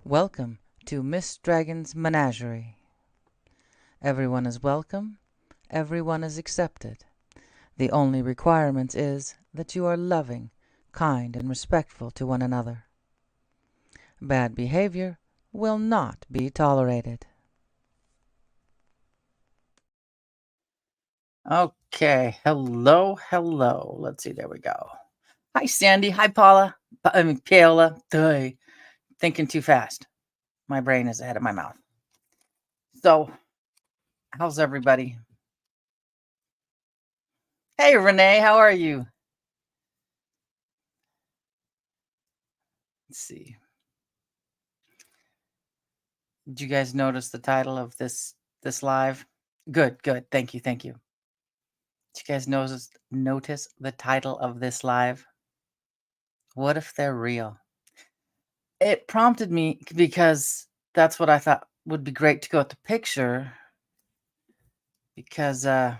Welcome to Miss Dragon's Menagerie. Everyone is welcome, everyone is accepted. The only requirement is that you are loving, kind, and respectful to one another. Bad behavior will not be tolerated. Okay, hello. Let's see, there we go. Hi, Sandy. Hi, Paula. Paola. Duh. Thinking too fast. My brain is ahead of my mouth. So, how's everybody? Hey, Renee, how are you? Let's see. Did you guys notice the title of this live? Good. Thank you. Did you guys notice the title of this live? What if they're real? It prompted me because that's what I thought would be great to go with the picture because I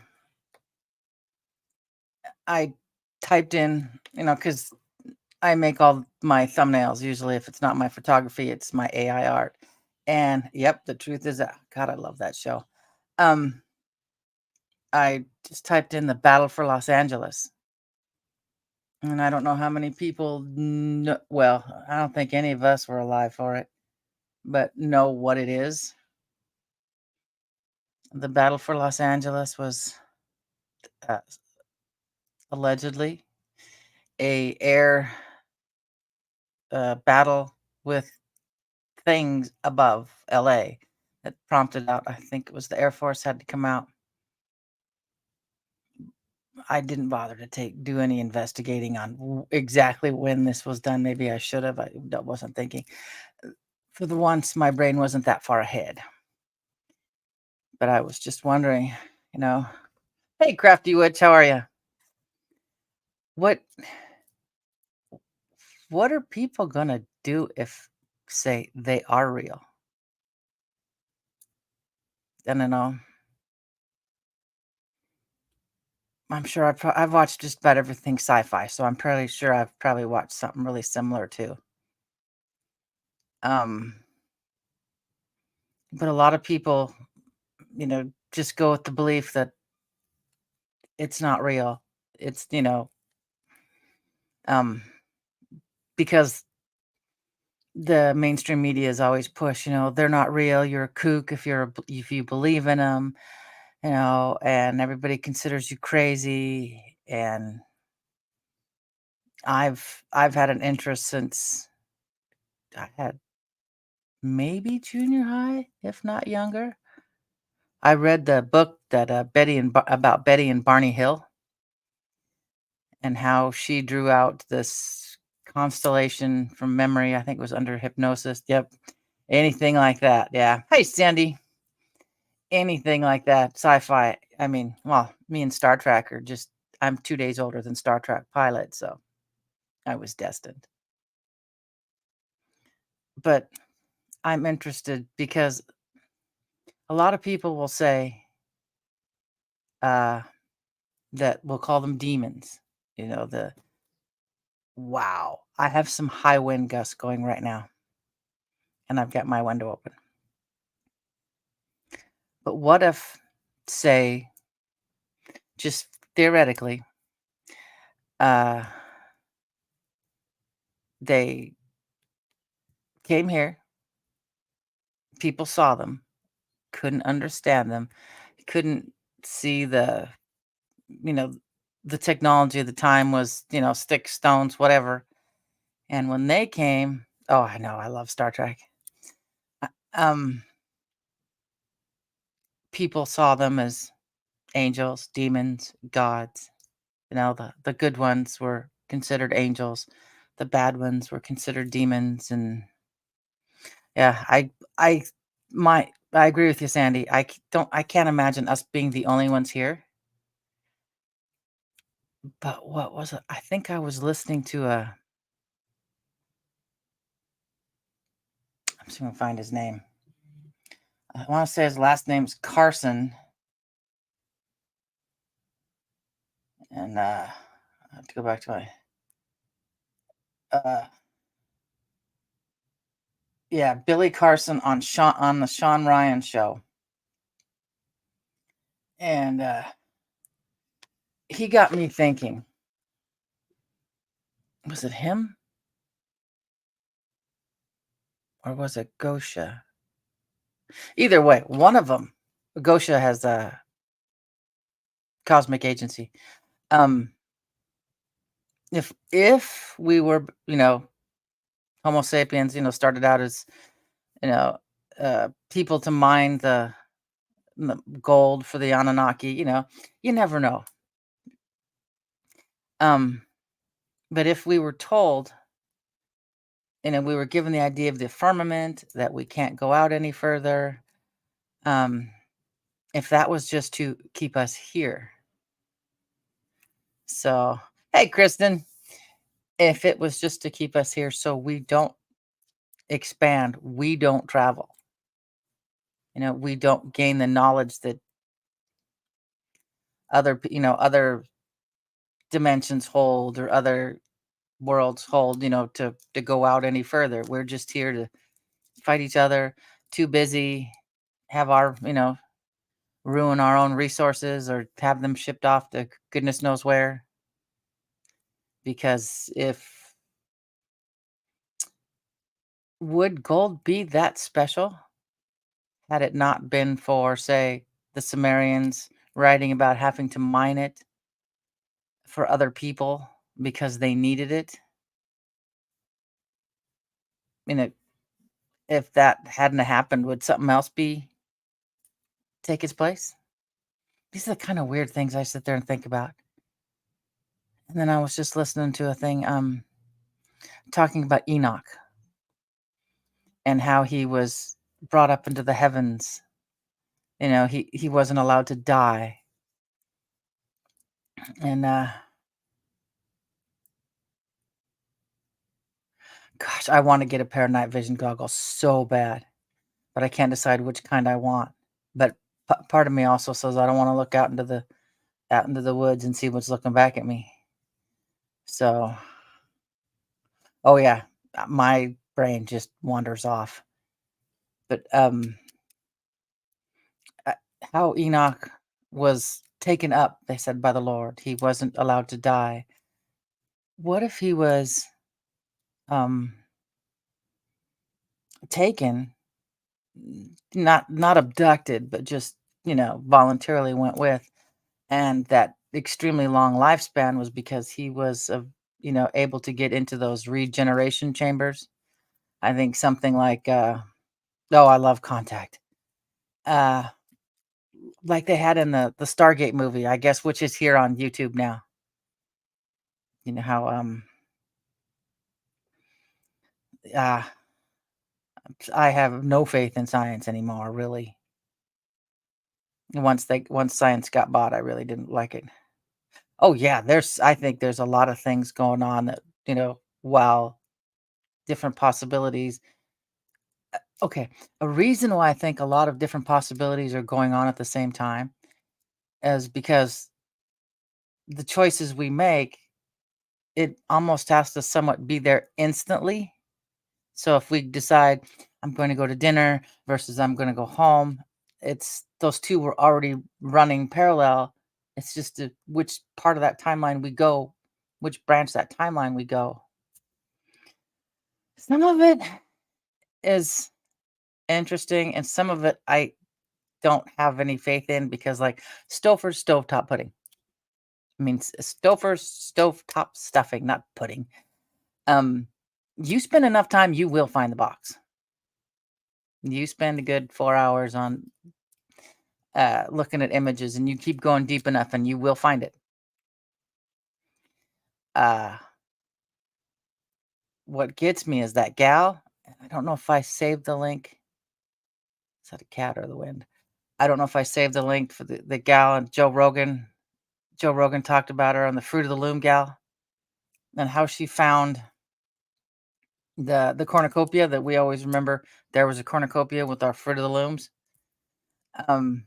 typed in, because I make all my thumbnails. Usually, if it's not my photography, it's my AI art. And yep, the truth is that, God, I love that show. I just typed in the Battle for Los Angeles. And I don't know how many people know, well, I don't think any of us were alive for it, but know what it is. The Battle for Los Angeles was uh, allegedly a air battle with things above LA that prompted out, I think it was the Air Force had to come out. I didn't bother to do any investigating on exactly when this was done. Maybe I should have. I wasn't thinking. For the once, my brain wasn't that far ahead. But I was just wondering, you know. Hey, Crafty Witch, how are you? What are people gonna do if, say, they are real? I don't know. I'm sure I've watched just about everything sci-fi, so I'm pretty sure I've probably watched something really similar too. Um, but a lot of people, just go with the belief that it's not real. It's, um, because the mainstream media is always push, they're not real. You're a kook if you believe in them, and everybody considers you crazy. And I've had an interest since I had maybe junior high, if not younger. I read the book that about Betty and Barney Hill and how she drew out this constellation from memory. I think it was under hypnosis. Yep. Anything like that. Yeah. Hey, Sandy. Anything like that. Sci-fi. I mean, well, me and Star Trek are just, I'm 2 days older than Star Trek pilot, so I was destined. But I'm interested because a lot of people will say uh, that we'll call them demons. Wow. I have some high wind gusts going right now, and I've got my window open. But what if, say, just theoretically, uh, they came here, people saw them, couldn't understand them, couldn't see you know, the technology of the time was, sticks, stones, whatever. And when they came, oh, I know, I love Star Trek. Uh, Um, People saw them as angels, demons, gods. The good ones were considered angels, the bad ones were considered demons. And yeah, I I agree with you, Sandy. I can't imagine us being the only ones here. But what was it? I think I was listening to I'm just gonna find his name. I want to say his last name's Carson, and I have to go back to my uh Yeah, Billy Carson on the Sean Ryan show, and, he got me thinking, was it him or was it Gosha? Either way, one of them. Gosha has a cosmic agency. Um, if we were, Homo sapiens, started out as, you know, people to mine the gold for the Anunnaki, you never know. Um, but if we were told, we were given the idea of the firmament, that we can't go out any further, um, if that was just to keep us here. So, hey, Kristen, if it was just to keep us here so we don't expand, we don't travel, we don't gain the knowledge that other dimensions hold or other worlds hold, to go out any further. We're just here to fight each other, too busy, have our, ruin our own resources or have them shipped off to goodness knows where. Because if would gold be that special had it not been for, say, the Sumerians writing about having to mine it for other people because they needed it? You know, if that hadn't happened, would something else be take its place? These are the kind of weird things I sit there and think about. And then I was just listening to a thing talking about Enoch and how he was brought up into the heavens. He wasn't allowed to die. And gosh, I want to get a pair of night vision goggles so bad, but I can't decide which kind I want. But part of me also says I don't want to look out into the woods and see what's looking back at me. So, oh yeah, my brain just wanders off. But uh, how Enoch was taken up, they said, by the Lord. He wasn't allowed to die. What if he was um taken, not abducted, but just, voluntarily went with, and that extremely long lifespan was because he was able to get into those regeneration chambers. I think something like oh, I love Contact. Uh like they had in the Stargate movie, I guess, which is here on YouTube now. You know how uh I have no faith in science anymore, really. Once science got bought, I really didn't like it. Oh yeah, I think there's a lot of things going on that, while different possibilities. Okay, a reason why I think a lot of different possibilities are going on at the same time is because the choices we make, it almost has to somewhat be there instantly. So if we decide I'm going to go to dinner versus I'm going to go home, it's those two were already running parallel. It's just which part of that timeline we go, which branch that timeline we go. Some of it is interesting, and some of it I don't have any faith in because, like, Stouffer's stovetop pudding. I mean, Stouffer's stovetop stuffing, not pudding. Um, you spend enough time, you will find the box. You spend a good 4 hours on looking at images, and you keep going deep enough, and you will find it. Uh, what gets me is that gal. I don't know if I saved the link. Is that a cat or the wind? I don't know if I saved the link for the gal and Joe Rogan. Joe Rogan talked about her on the Fruit of the Loom gal and how she found the cornucopia that we always remember. There was a cornucopia with our Fruit of the Looms. Um,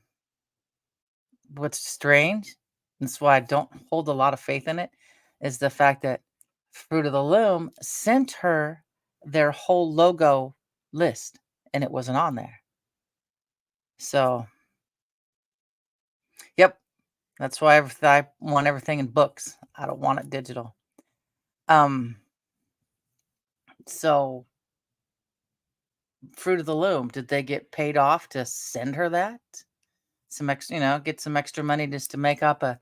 what's strange, and that's why I don't hold a lot of faith in it, is the fact that Fruit of the Loom sent her their whole logo list, and it wasn't on there. So, yep, that's why I want everything in books. I don't want it digital. Um, so Fruit of the Loom, did they get paid off to send her that? Some extra, get some extra money just to make up a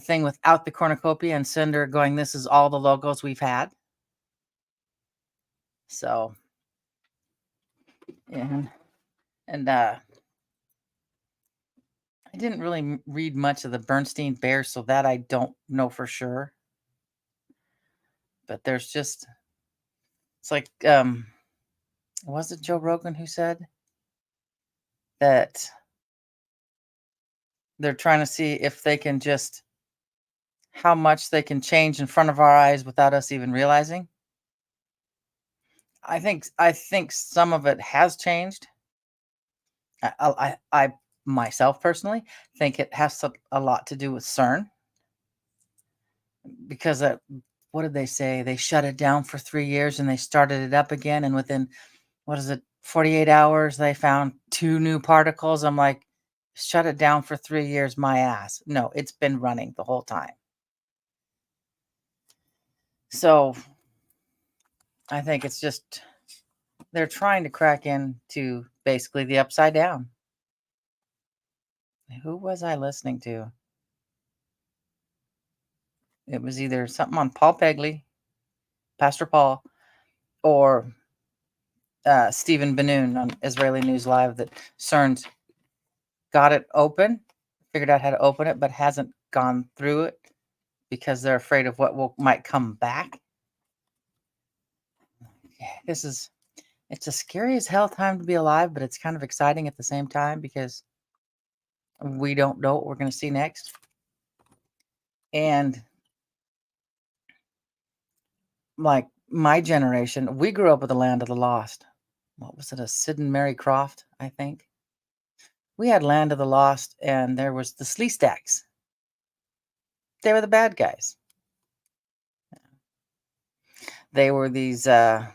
thing without the cornucopia and send her going, this is all the logos we've had. So, and I didn't really read much of the Bernstein Bears, so that I don't know for sure. But there's just, it's like, was it Joe Rogan who said that they're trying to see if they can just, how much they can change in front of our eyes without us even realizing? I think some of it has changed. I myself personally think it has a lot to do with CERN because what did they say? They shut it down for 3 years and they started it up again, and within, what is it, 48 hours they found two new particles. I'm like, shut it down for 3 years, my ass. No, it's been running the whole time. So I think it's just they're trying to crack into basically the upside down. Who was I listening to? It was either something on Paul Pegley, Pastor Paul, or Stephen Benoon on Israeli News Live, that CERN's got it open, figured out how to open it, but hasn't gone through it because they're afraid of what might come back. Yeah, it's a scary as hell time to be alive, but it's kind of exciting at the same time because we don't know what we're going to see next. And like my generation, we grew up with the Land of the Lost. What was it? A Sid and Mary Croft, I think. We had Land of the Lost, and there was the Sleestaks. They were the bad guys. They were these. No,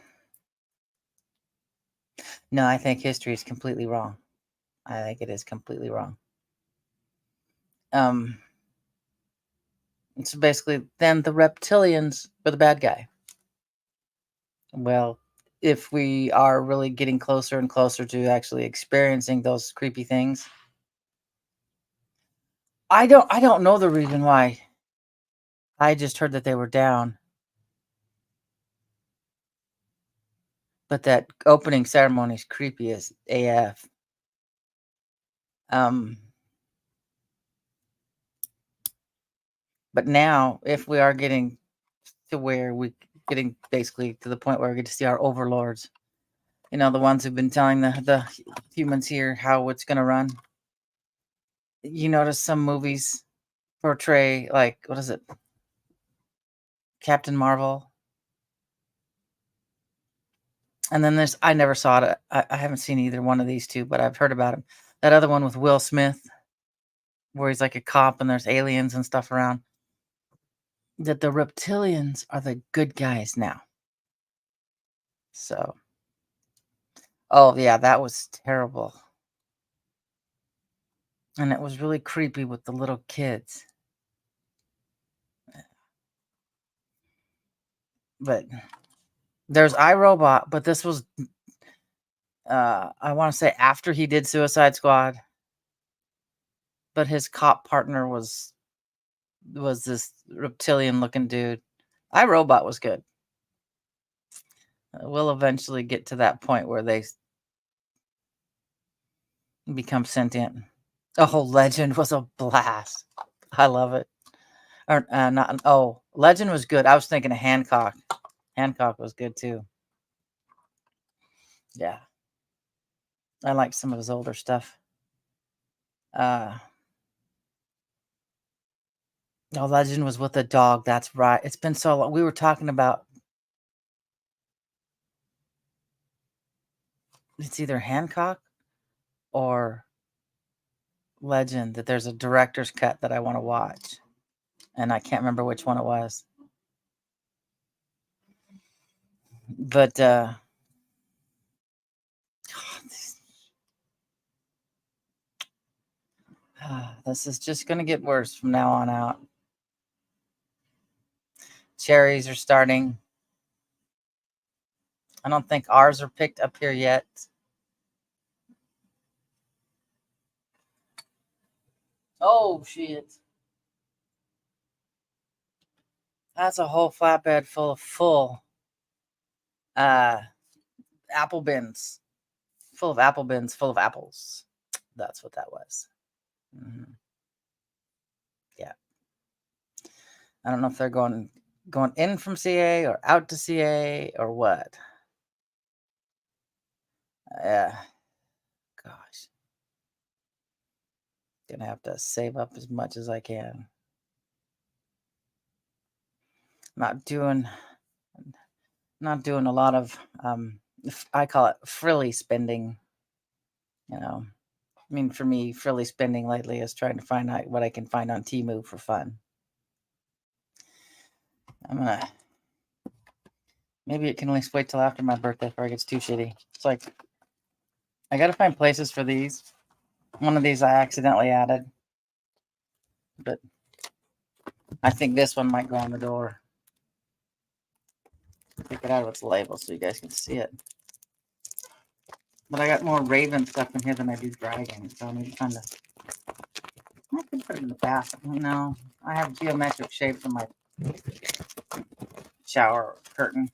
I think history is completely wrong. I think it is completely wrong. Um, so basically, then the reptilians were the bad guy. Well, if we are really getting closer and closer to actually experiencing those creepy things, I don't know the reason why. I just heard that they were down, but that opening ceremony is creepy as AF. Um, but now, if we are getting to where we getting basically to the point where we get to see our overlords, the ones who've been telling the humans here how it's going to run. You notice some movies portray, like, what is it, Captain Marvel, and then I never saw it. I haven't seen either one of these two, but I've heard about him. That other one with Will Smith, where he's like a cop and there's aliens and stuff around. That the reptilians are the good guys now. So, oh yeah, that was terrible. And it was really creepy with the little kids. But there's iRobot, but this was I want to say after he did Suicide Squad, but his cop partner was this reptilian looking dude. iRobot was good. We'll eventually get to that point where they become sentient. Oh, Legend was a blast. I love it. Or not. Oh, Legend was good. I was thinking of Hancock. Hancock was good too. Yeah, I like some of his older stuff. Oh, Legend was with a dog. That's right. It's been so long. We were talking about, it's either Hancock or Legend, that there's a director's cut that I want to watch, and I can't remember which one it was. But This is just going to get worse from now on out. Cherries are starting. I don't think ours are picked up here yet. Oh, shit. That's a whole flatbed full of apple bins. Full of apple bins, full of apples. That's what that was. Yeah. I don't know if they're going in from CA or out to CA or what. Yeah. Gosh. Gonna have to save up as much as I can. Not doing a lot of I call it frilly spending. You know, I mean, for me, frilly spending lately is trying to find out what I can find on Temu for fun. Maybe it can at least wait till after my birthday before it gets too shitty. It's like, I gotta find places for these. One of these I accidentally added, but I think this one might go on the door. Take it out of its label so you guys can see it. But I got more Raven stuff in here than I do Dragon, so I need to find I can put it in the bathroom. No, I have geometric shapes on my shower curtain.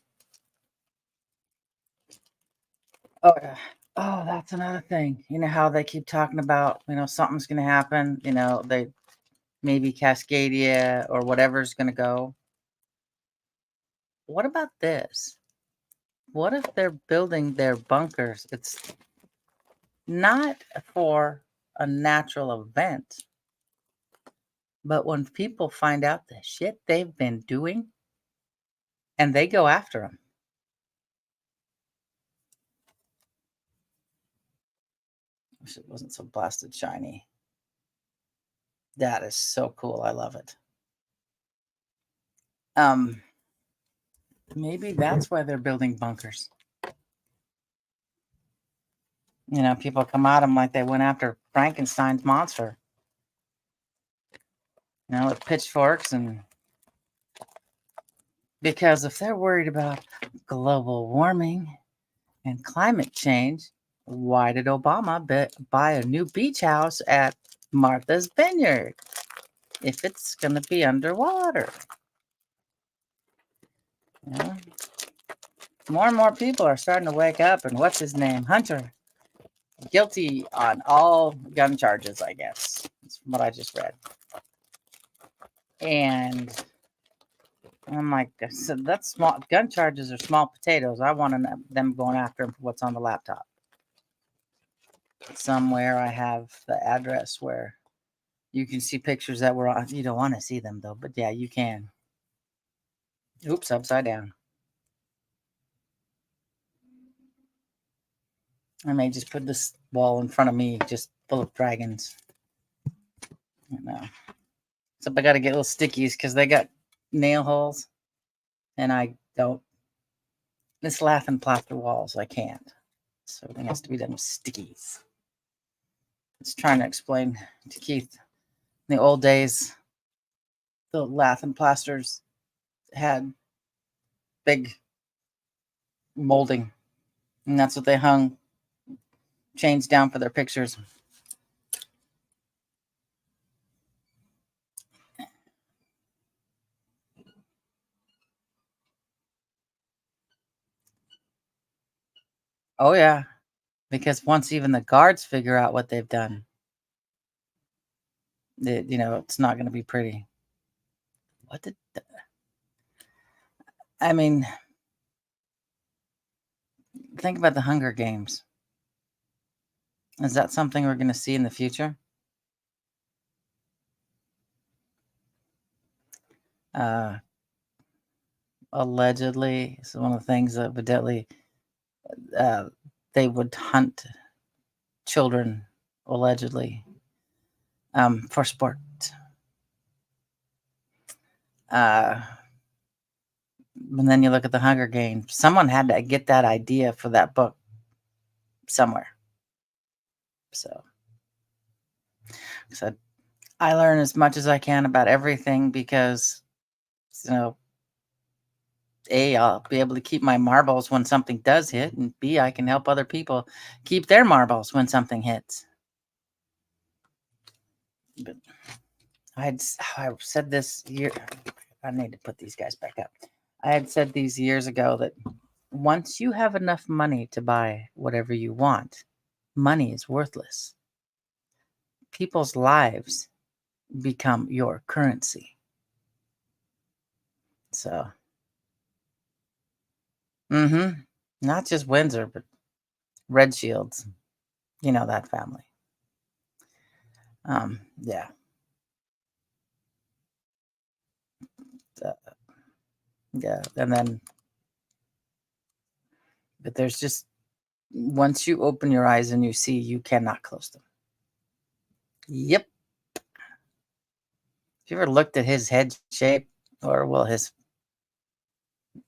Oh, yeah. Oh, that's another thing. You know how they keep talking about, something's going to happen. They maybe Cascadia or whatever's going to go. What about this? What if they're building their bunkers? It's not for a natural event, but when people find out the shit they've been doing and they go after them. Wish it wasn't so blasted shiny. That is so cool. I love it. Maybe that's why they're building bunkers. People come at them like they went after Frankenstein's monster. With pitchforks because if they're worried about global warming and climate change, why did Obama buy a new beach house at Martha's Vineyard if it's going to be underwater? More and more people are starting to wake up, and what's his name? Hunter. Guilty on all gun charges, I guess. That's what I just read. And I'm like, so that's small. Gun charges are small potatoes. I want them going after him for what's on the laptop. Somewhere I have the address where you can see pictures that were on. You don't want to see them though, but yeah, you can. Oops, upside down. I may just put this wall in front of me, just full of dragons. Except I got to get little stickies because they got nail holes, and I don't. This laughing plaster walls, I can't. So everything has to be done with stickies. Just trying to explain to Keith. In the old days, the laughing plasters had big molding, and that's what they hung chains down for their pictures. Oh yeah, because once even the guards figure out what they've done, it's not going to be pretty. I mean, think about the Hunger Games. Is that something we're going to see in the future? Allegedly, it's one of the things that evidently they would hunt children, allegedly, for sport. And then you look at the Hunger Games. Someone had to get that idea for that book somewhere. So, so I learn as much as I can about everything because, you know, A, I'll be able to keep my marbles when something does hit, and B, I can help other people keep their marbles when something hits. But I said this year. I need to put these guys back up. I had said these years ago that once you have enough money to buy whatever you want, money is worthless. People's lives become your currency. So, not just Windsor, but Red Shields. You know that family. Yeah. Uh, yeah. And then, but there's just, once you open your eyes and you see, you cannot close them. Yep. Have you ever looked at his head shape? Or, well, his,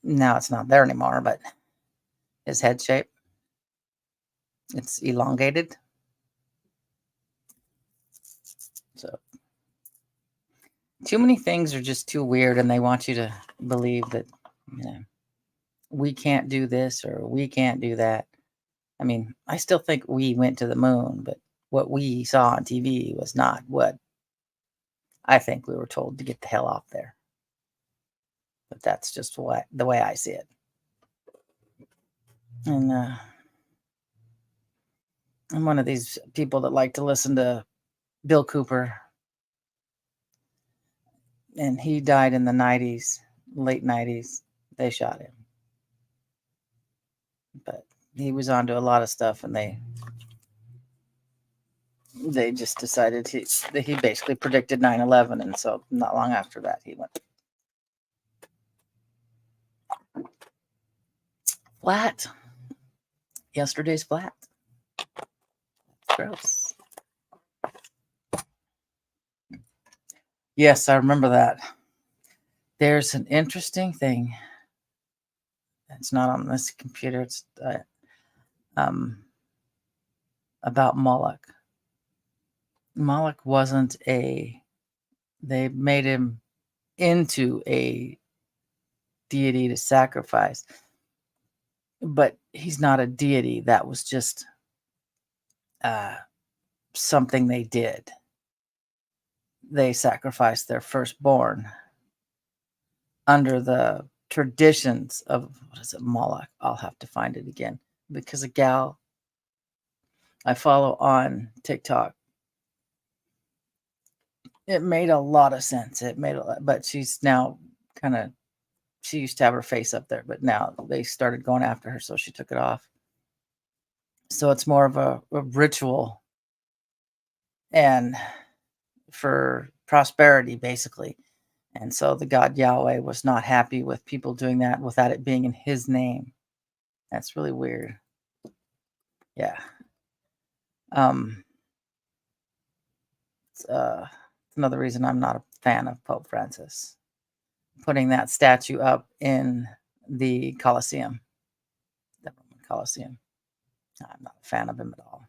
now it's not there anymore, but his head shape, it's elongated. So, too many things are just too weird, and they want you to believe that, you know, we can't do this or we can't do that. I mean, I still think we went to the moon, but what we saw on TV was not what I think we were told to get the hell off there. But that's just what the way I see it. And I'm one of these people that like to listen to Bill Cooper, and he died in the 90s, late 90s. They shot him. But he was onto a lot of stuff, and they just decided that he basically predicted 9/11, and so not long after that he went flat. Yesterday's flat. Gross. Yes, I remember that. There's an interesting thing. It's not on this computer. It's um, about Moloch. Moloch wasn't a. They made him into a deity to sacrifice, but he's not a deity. That was just something they did. They sacrificed their firstborn under the traditions of, what is it, Moloch? I'll have to find it again, because a gal I follow on TikTok, it made a lot of sense. It made a lot, but she's now kind of, she used to have her face up there, but now they started going after her, so she took it off. So it's more of a ritual and for prosperity, basically. And so the God Yahweh was not happy with people doing that without it being in his name. That's really weird. Yeah. It's another reason I'm not a fan of Pope Francis putting that statue up in the Colosseum, the Roman Colosseum. I'm not a fan of him at all.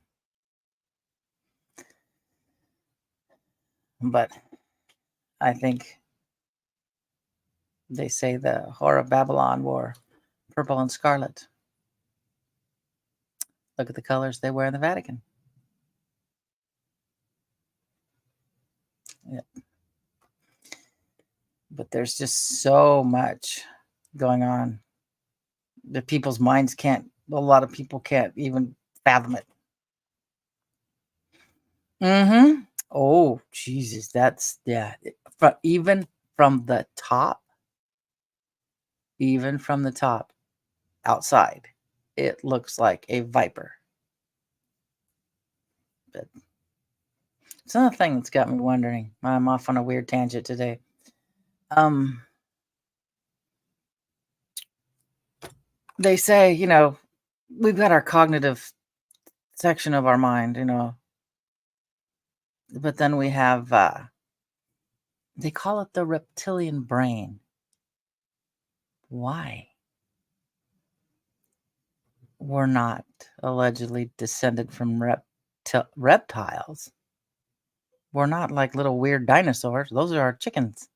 But I think they say the Whore of Babylon wore purple and scarlet. Look at the colors they wear in the Vatican. Yeah. But there's just so much going on that people's minds can't, a lot of people can't even fathom it. Oh, Jesus. That's, yeah. Even from the top, outside, it looks like a viper. But it's another thing that's got me wondering. I'm off on a weird tangent today. They say, we've got our cognitive section of our mind, but then we have, they call it the reptilian brain. Why? We're not allegedly descended from reptiles. We're not like little weird dinosaurs. Those are our chickens.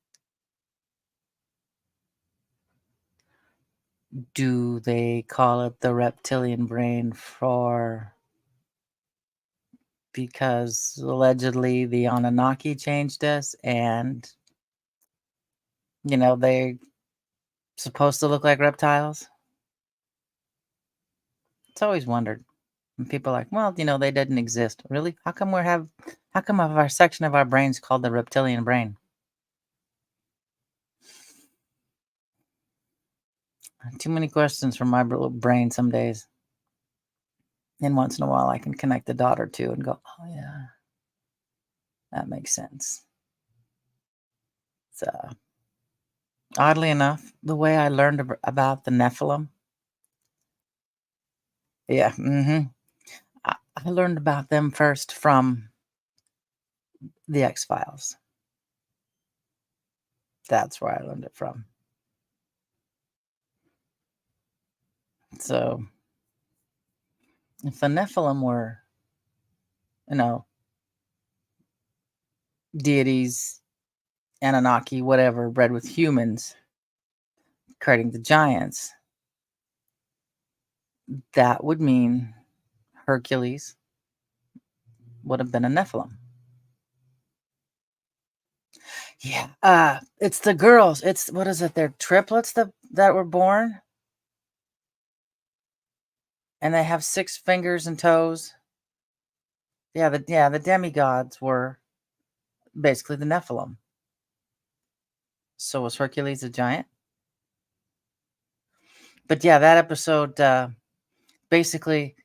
Do they call it the reptilian brain for because allegedly the Anunnaki changed us and they're supposed to look like reptiles? It's always wondered. And people are like, well, they didn't exist. Really? How come our section of our brains called the reptilian brain? Too many questions for my little brain some days. And once in a while I can connect the dot or two and go, oh yeah, that makes sense. So oddly enough, the way I learned about the Nephilim, yeah, I learned about them first from the X-Files. That's where I learned it from. So if the Nephilim were, deities, Anunnaki, whatever, bred with humans, creating the giants, that would mean Hercules would have been a Nephilim. Yeah. It's the girls. It's what is it? They're triplets that were born. And they have 6 fingers and toes. Yeah, the demigods were basically the Nephilim. So was Hercules a giant? But yeah, that episode basically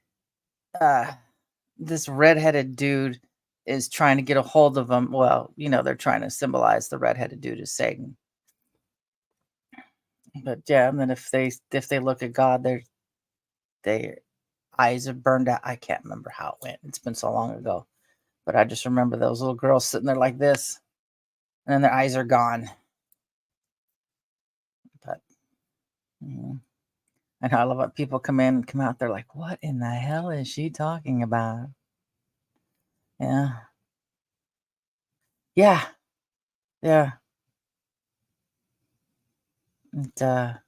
this redheaded dude is trying to get a hold of them. Well, they're trying to symbolize the redheaded dude as Satan. But yeah, and then if they look at God, their eyes are burned out. I can't remember how it went. It's been so long ago. But I just remember those little girls sitting there like this, and then their eyes are gone. But and I love it. People come out. They're like, "What in the hell is she talking about?" Yeah, yeah, yeah. And, to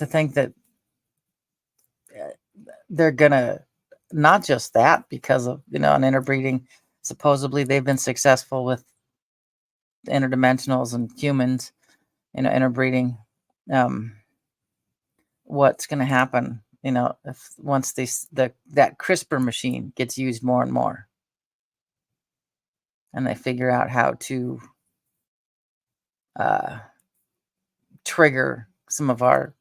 think that they're gonna not just that because of an interbreeding. Supposedly, they've been successful with interdimensionals and humans, interbreeding. What's going to happen, if once that CRISPR machine gets used more and more, and they figure out how to trigger some of our,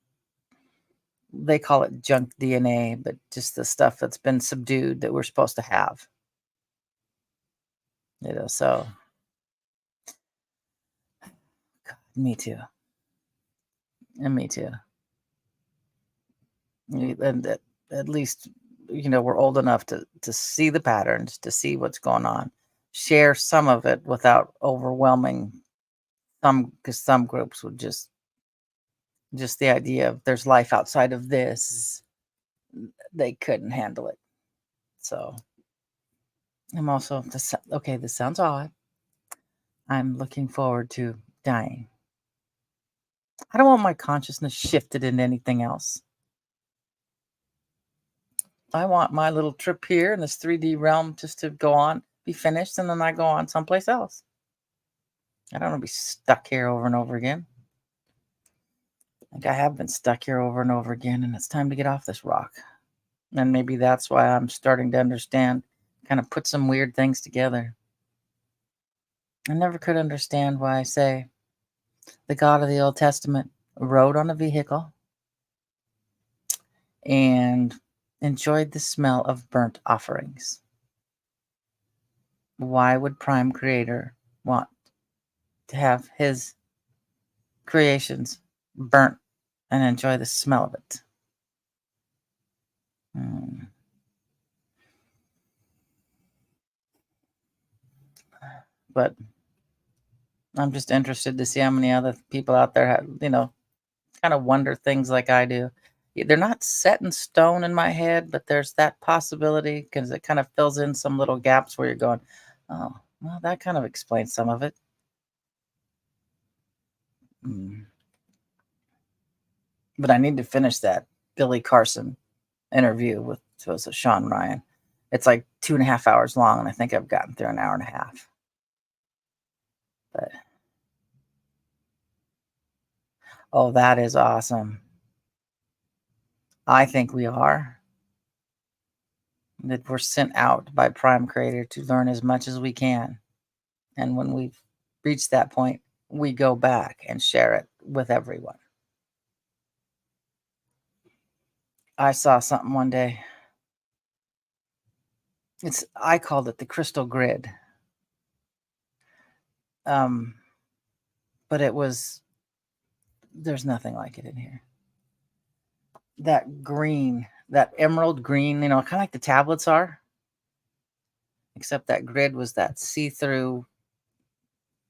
they call it junk DNA, but just the stuff that's been subdued that we're supposed to have. So God, me too. And me too. And at least, we're old enough to see the patterns, to see what's going on, share some of it without overwhelming because some groups would just the idea of there's life outside of this, they couldn't handle it. So I'm also okay, this sounds odd. I'm looking forward to dying. I don't want my consciousness shifted into anything else. I want my little trip here in this 3D realm just to go on, be finished, and then I go on someplace else. I don't want to be stuck here over and over again. Like I have been stuck here over and over again, and it's time to get off this rock. And maybe that's why I'm starting to understand, kind of put some weird things together. I never could understand why, say, the God of the Old Testament rode on a vehicle and enjoyed the smell of burnt offerings. Why would Prime Creator want to have his creations burnt and enjoy the smell of it? But I'm just interested to see how many other people out there have, kind of wonder things like I do. They're not set in stone in my head, but there's that possibility because it kind of fills in some little gaps where you're going, oh, well, that kind of explains some of it. Mm. But I need to finish that Billy Carson interview with was it Sean Ryan. It's like 2.5 hours long, and I think I've gotten through an hour and a half. But oh, that is awesome. I think we are. That we're sent out by Prime Creator to learn as much as we can. And when we've reached that point, we go back and share it with everyone. I saw something one day. I called it the crystal grid. Um, but there's nothing like it in here. That green, that emerald green, kind of like the tablets are, except that grid was that see-through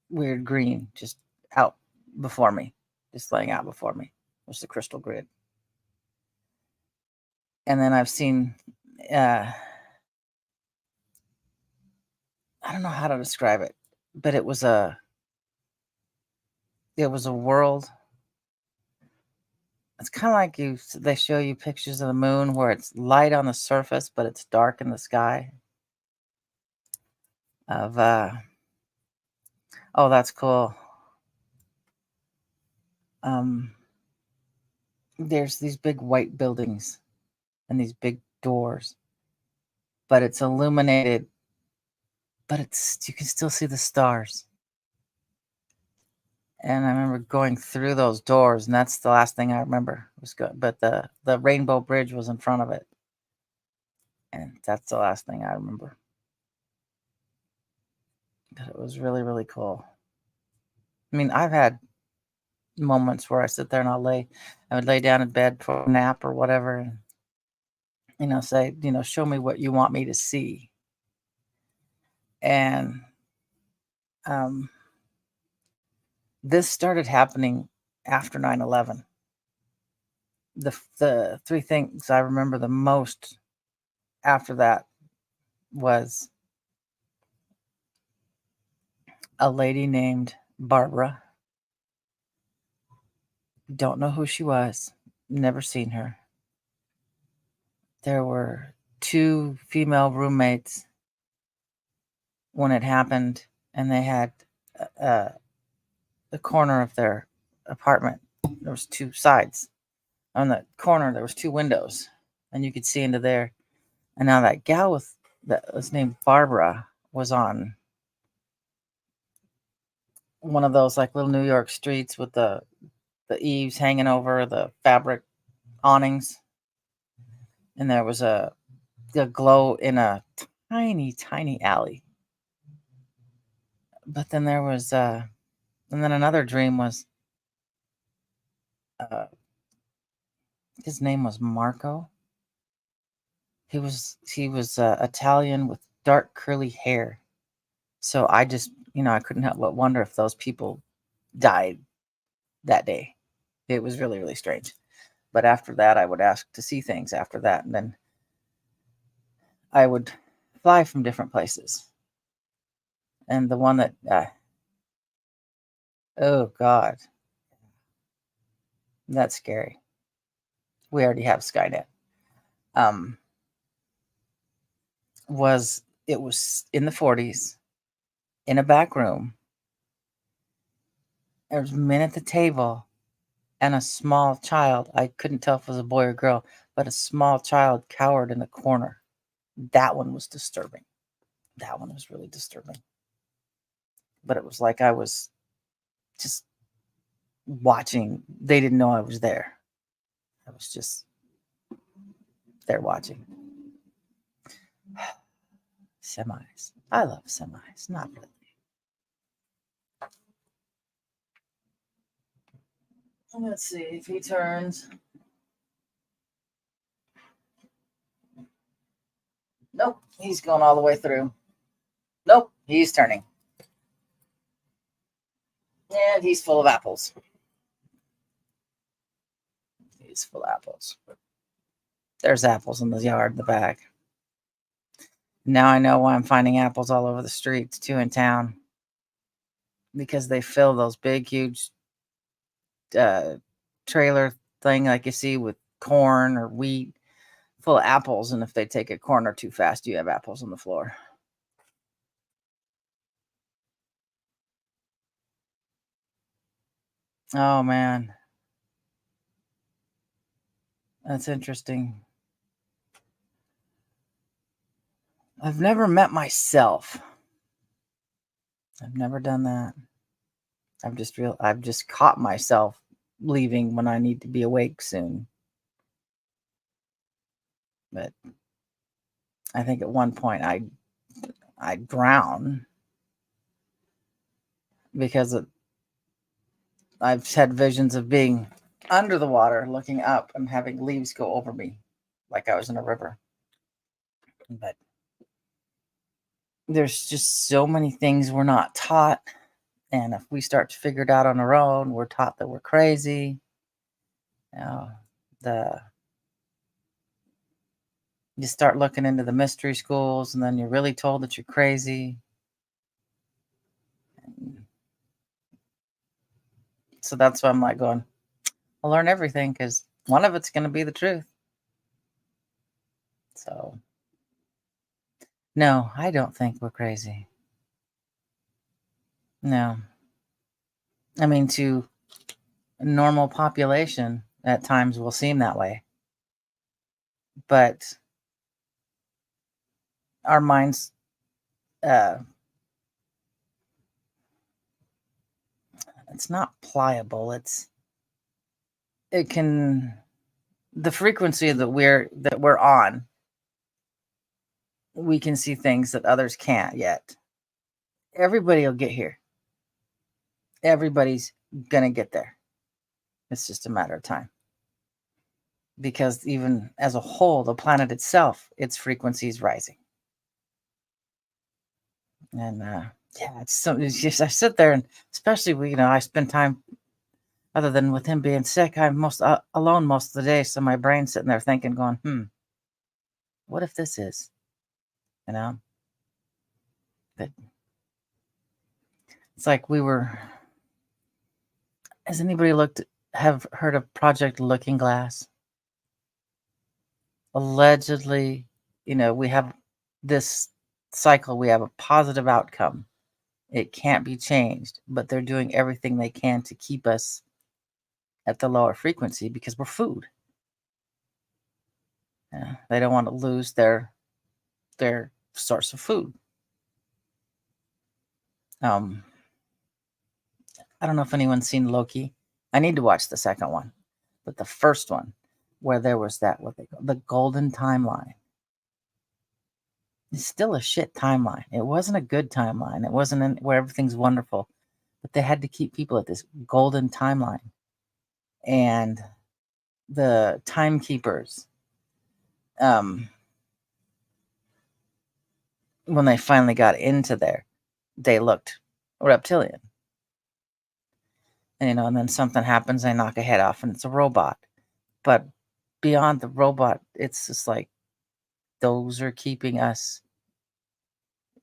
weird green just out before me, just laying out before me was the crystal grid. And then I've seen, I don't know how to describe it, but it was a world. It's kind of like they show you pictures of the moon where it's light on the surface, but it's dark in the sky. Oh, that's cool. There's these big white buildings and these big doors, but it's illuminated, but you can still see the stars. And I remember going through those doors, and that's the last thing I remember was good. But the Rainbow Bridge was in front of it, and that's the last thing I remember. But it was really, really cool. I mean, I've had moments where I sit there and I would lay down in bed for a nap or whatever, and say, show me what you want me to see. And this started happening after 9/11. The three things I remember the most after that was a lady named Barbara. Don't know who she was. Never seen her. There were 2 female roommates when it happened, and they had the corner of their apartment. There was 2 sides. On the corner, there was 2 windows, and you could see into there. And now that gal that was named Barbara was on one of those like little New York streets with the eaves hanging over the fabric awnings, and there was a glow in a tiny, tiny alley. But then there was, and then another dream was, his name was Marco. He was Italian with dark curly hair. So I just, I couldn't help but wonder if those people died that day. It was really, really strange. But after that, I would ask to see things after that, and then I would fly from different places. And the one that, oh God, that's scary. We already have Skynet. It was in the 40s in a back room. There was men at the table and a small child. I couldn't tell if it was a boy or girl, but a small child cowered in the corner. That one was disturbing. That one was really disturbing. But it was like I was just watching. They didn't know I was there. I was just there watching. Semis. I love semis. Not really. Let's see if he turns. Nope, he's going all the way through. Nope, he's turning. And he's full of apples. It's full of apples. There's apples in the yard in the back. Now I know why I'm finding apples all over the streets too in town, because they fill those big, huge uh, trailer thing like you see with corn or wheat full of apples. And if they take a corner too fast, you have apples on the floor. Oh man, that's interesting. I've never met myself. I've never done that. I've just caught myself leaving when I need to be awake soon. But I think at one point I'd drown because I've had visions of being under the water, looking up and having leaves go over me like I was in a river. But there's just so many things we're not taught. And if we start to figure it out on our own, we're taught that we're crazy. The You start looking into the mystery schools, and then you're really told that you're crazy. And so that's why I'm like going, I'll learn everything because one of it's going to be the truth. So, no, I don't think we're crazy. No. I mean, to a normal population, at times will seem that way. But our minds, it's not pliable. It can, the frequency that we're on, we can see things that others can't yet. Everybody will get here. Everybody's going to get there. It's just a matter of time. Because even as a whole, the planet itself, its frequency is rising. And yeah, it's just, I sit there and especially, I spend time, other than with him being sick, I'm most alone most of the day. So my brain's sitting there thinking, going, what if this is, but it's like has anybody have heard of Project Looking Glass? Allegedly, we have this cycle, we have a positive outcome. It can't be changed, but they're doing everything they can to keep us at the lower frequency because we're food. Yeah, they don't want to lose their source of food. I don't know if anyone's seen Loki. I need to watch the second one, but the first one, where there was what they call the golden timeline. It's still a shit timeline. It wasn't a good timeline. It wasn't where everything's wonderful, but they had to keep people at this golden timeline. And the timekeepers, when they finally got into there, they looked reptilian. And, and then something happens, they knock a head off, and it's a robot. But beyond the robot, it's just like those are keeping us,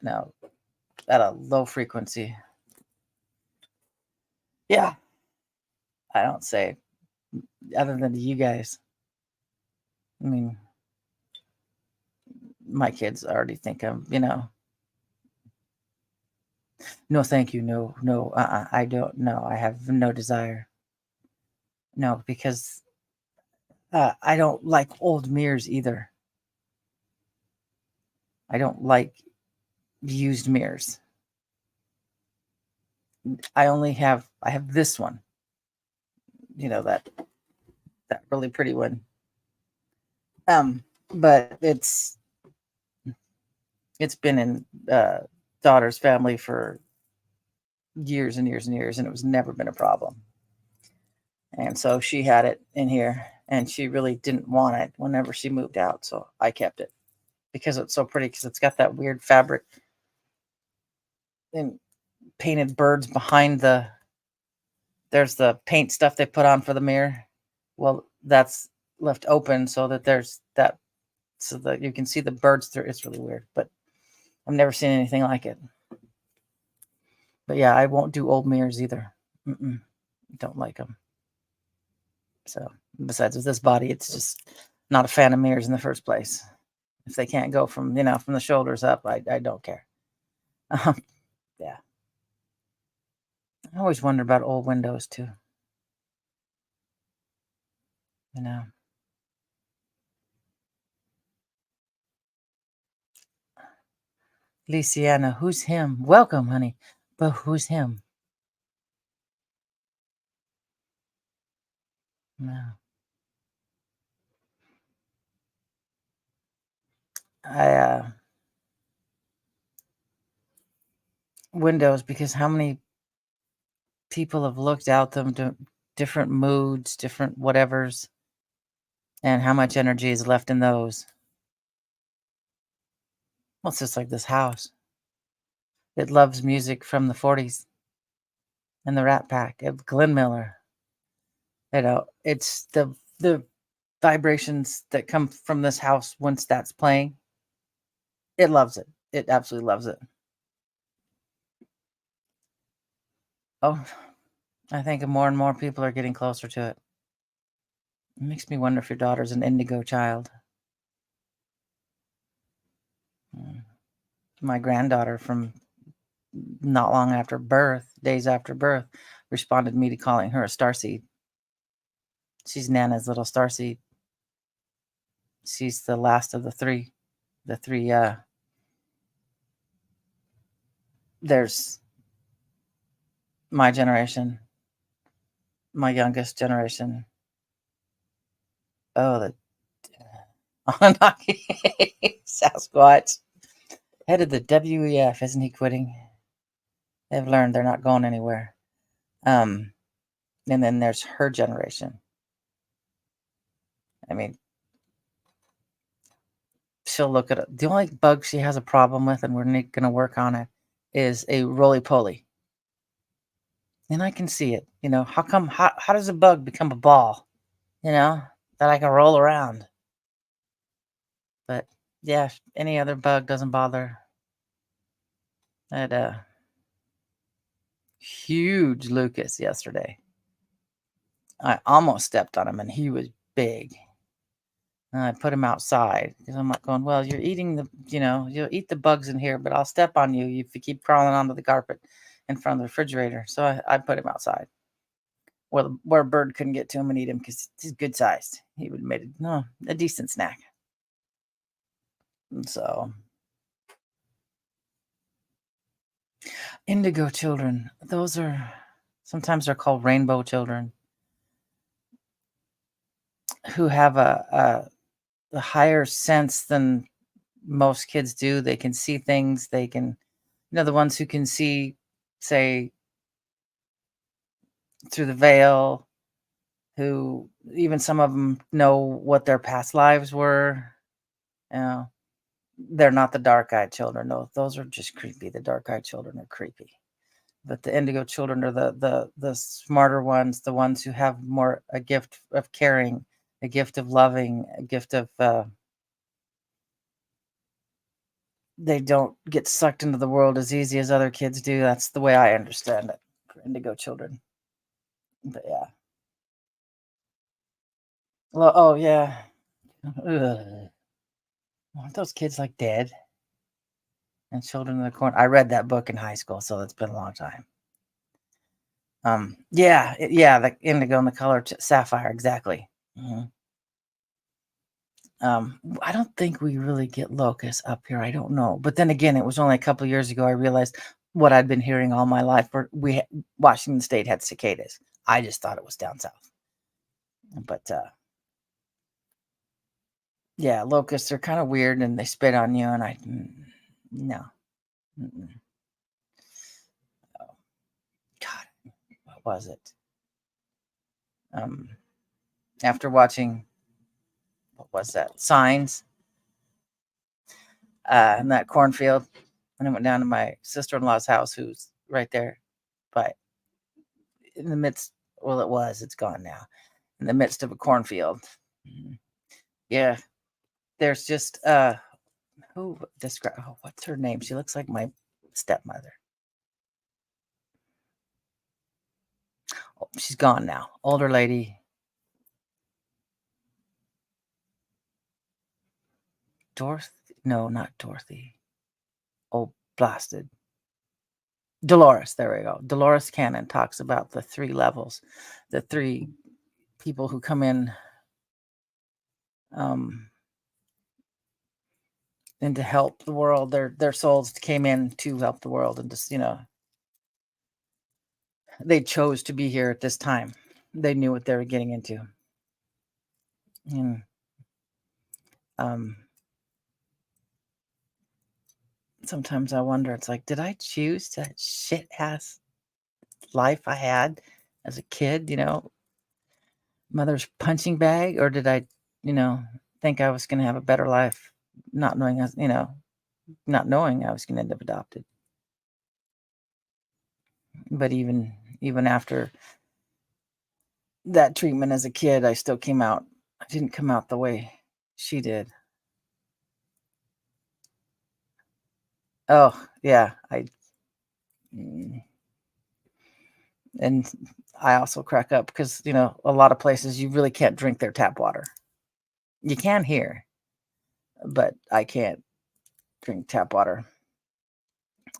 at a low frequency. Yeah. I don't say, other than to you guys. I mean, my kids already think I'm, no, thank you. No, I don't know. I have no desire. No, because I don't like old mirrors either. I don't like used mirrors. I have this one. That really pretty one. But it's been in daughter's family for years and years and years, and it was never been a problem. And so she had it in here, and she really didn't want it whenever she moved out. So I kept it because it's so pretty, because it's got that weird fabric and painted birds behind there's the paint stuff they put on for the mirror. Well, that's left open so that there's that so that you can see the birds through. It's really weird, but I've never seen anything like it. But yeah, I won't do old mirrors either. Mm-mm, don't like them. So besides with this body, it's just not a fan of mirrors in the first place. If they can't go from from the shoulders up, I don't care. Yeah, I always wonder about old windows too. You know, Luciana, who's him? Welcome, honey. But who's him? No, I windows because how many people have looked out them to different moods, different whatevers, and how much energy is left in those. Well, it's just like this house. It loves music from the 40s and the Rat Pack of Glenn Miller. It's the vibrations that come from this house once that's playing. It loves it. It absolutely loves it. Oh, I think more and more people are getting closer to it. It makes me wonder if your daughter's an indigo child. Mm. My granddaughter, from not long after birth, days after birth, responded me to calling her a starseed. She's Nana's little starseed. She's the last of the three. The three, there's my generation, my youngest generation. Oh, the Anunnaki Sasquatch. Head of the WEF, isn't he quitting? They've learned they're not going anywhere. And then there's her generation. I mean, she'll look at it. The only bug she has a problem with, and we're going to work on it, is a roly poly. And I can see it. How come? How does a bug become a ball? That I can roll around. But yeah, any other bug doesn't bother. That huge Lucas yesterday. I almost stepped on him, and he was big. And I put him outside because I'm like going, well, you're eating you'll eat the bugs in here, but I'll step on you if you keep crawling onto the carpet in front of the refrigerator. So I put him outside where a bird couldn't get to him and eat him because he's good sized. He would have made a decent snack. And so indigo children, those are sometimes they're called rainbow children who have a higher sense than most kids do. They can see things. They can, the ones who can see, say, through the veil, who even some of them know what their past lives were. They're not the dark-eyed children. No, those are just creepy. The dark-eyed children are creepy. But the indigo children are the smarter ones, the ones who have more a gift of caring, a gift of loving, a gift of they don't get sucked into the world as easy as other kids do. That's the way I understand it for indigo children. But yeah. Well, oh yeah. Ugh. Aren't those kids like dead? And Children of the Corn. I read that book in high school, so it's been a long time. Yeah, yeah, the indigo and the color sapphire, exactly. Hmm. I don't think we really get locusts up here. I don't know, but then again, it was only a couple of years ago I realized what I'd been hearing all my life. Washington State had cicadas. I just thought it was down south, but yeah, locusts are kind of weird, and they spit on you, and no. Mm-mm. Oh, God, what was it? Um, After watching, what was that? Signs, in that cornfield, and I went down to my sister-in-law's house, who's right there, but in the midst. Well, it's gone now. in the midst of a cornfield. Mhm. Yeah, there's just who describe what's her name? She looks like my stepmother. Oh, she's gone now. Older lady. Dorothy? No, not Dorothy. Oh, blasted. Dolores, there we go. Dolores Cannon talks about the three levels, the three people who come in um and to help the world. Their souls came in to help the world, and just they chose to be here at this time. They knew what they were getting into. And um sometimes I wonder, it's like, did I choose that shit ass life I had as a kid, mother's punching bag, or did I, you know, think I was gonna have a better life, not knowing not knowing I was gonna end up adopted. But even after that treatment as a kid, I didn't come out the way she did. Oh, yeah, mm, and I also crack up because, a lot of places you really can't drink their tap water. You can here, but I can't drink tap water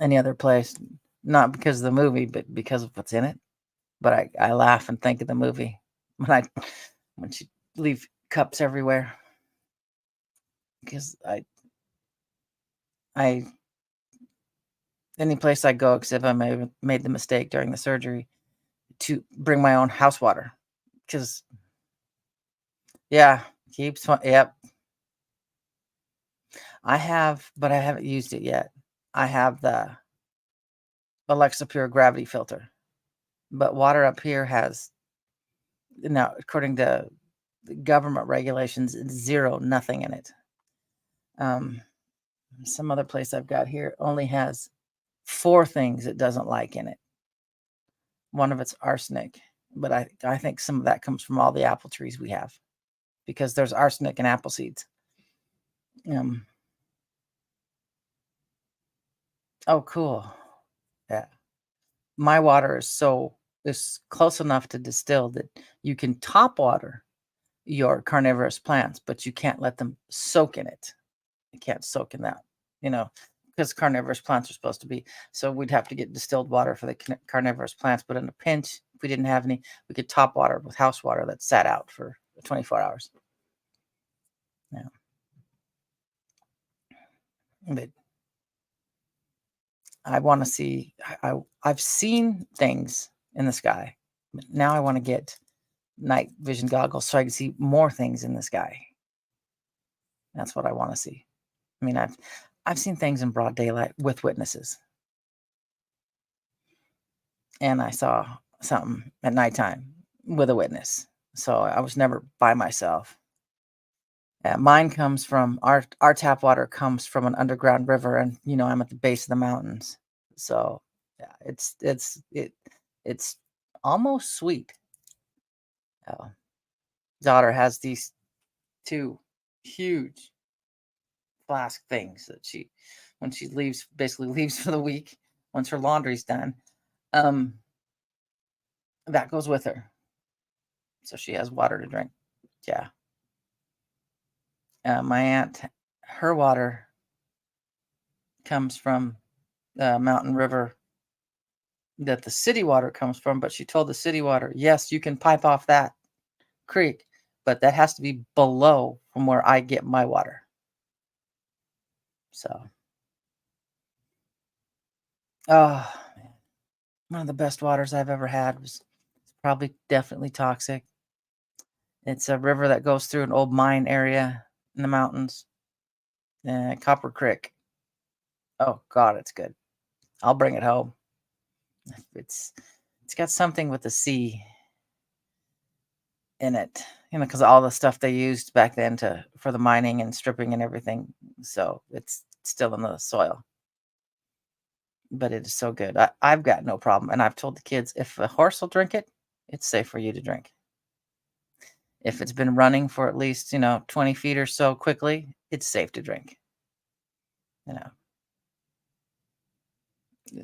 any other place, not because of the movie, but because of what's in it. But I laugh and think of the movie when when she leave cups everywhere, because I any place I go, except I may have made the mistake during the surgery to bring my own house water, because yeah, yep. I have, but I haven't used it yet. I have the Alexa Pure gravity filter, but water up here has, now, according to the government regulations, it's zero, nothing in it. Um, some other place I've got here only has four things it doesn't like in it. One of it's arsenic, but I think some of that comes from all the apple trees we have, because there's arsenic in apple seeds. Um, oh, cool. Yeah. My water is close enough to distill that you can top water your carnivorous plants, but you can't let them soak in it. You can't soak in that, you know, because carnivorous plants are supposed to be. So we'd have to get distilled water for the carnivorous plants. But in a pinch, if we didn't have any, we could top water with house water that sat out for 24 hours. Yeah. But I want to see, I've seen things in the sky. But now I want to get night vision goggles so I can see more things in the sky. That's what I want to see. I mean, I've seen things in broad daylight with witnesses, and I saw something at nighttime with a witness. So I was never by myself. Mine comes from our tap water comes from an underground river, and I'm at the base of the mountains. So yeah, it's almost sweet. Uh, Daughter has these two huge flask things that when she leaves, basically leaves for the week, once her laundry's done, um, that goes with her. So she has water to drink. Yeah. My aunt, her water comes from the mountain river that the city water comes from, but she told the city water, yes, you can pipe off that creek, but that has to be below from where I get my water. So, oh, man, one of the best waters I've ever had was probably definitely toxic. It's a river that goes through an old mine area in the mountains, Copper Creek. Oh God, it's good. I'll bring it home. It's it's got something with the sea in it, because all the stuff they used back then to for the mining and stripping and everything. So it's still in the soil, but it is so good. I've got no problem, and I've told the kids, if a horse will drink it, it's safe for you to drink. If it's been running for at least, 20 feet or so quickly, it's safe to drink. You know,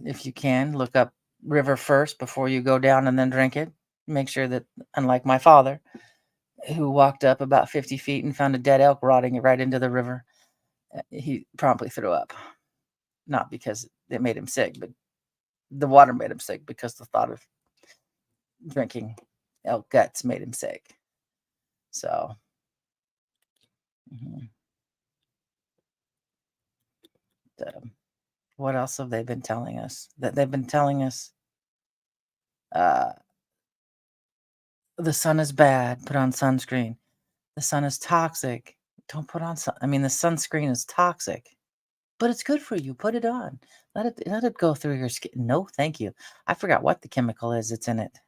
if you can, look up river first before you go down and then drink it. Make sure that, unlike my father, who walked up about 50 feet and found a dead elk rotting right into the river, he promptly threw up. Not because it made him sick, but the water made him sick because the thought of drinking elk guts made him sick. So, mhm. Um, what else have they been telling us? That they've been telling us uh, the sun is bad, put on sunscreen. The sun is toxic. Don't put on sun. I mean, the sunscreen is toxic, but it's good for you. Put it on. Let it go through your skin. No, thank you. I forgot what the chemical is that's in it.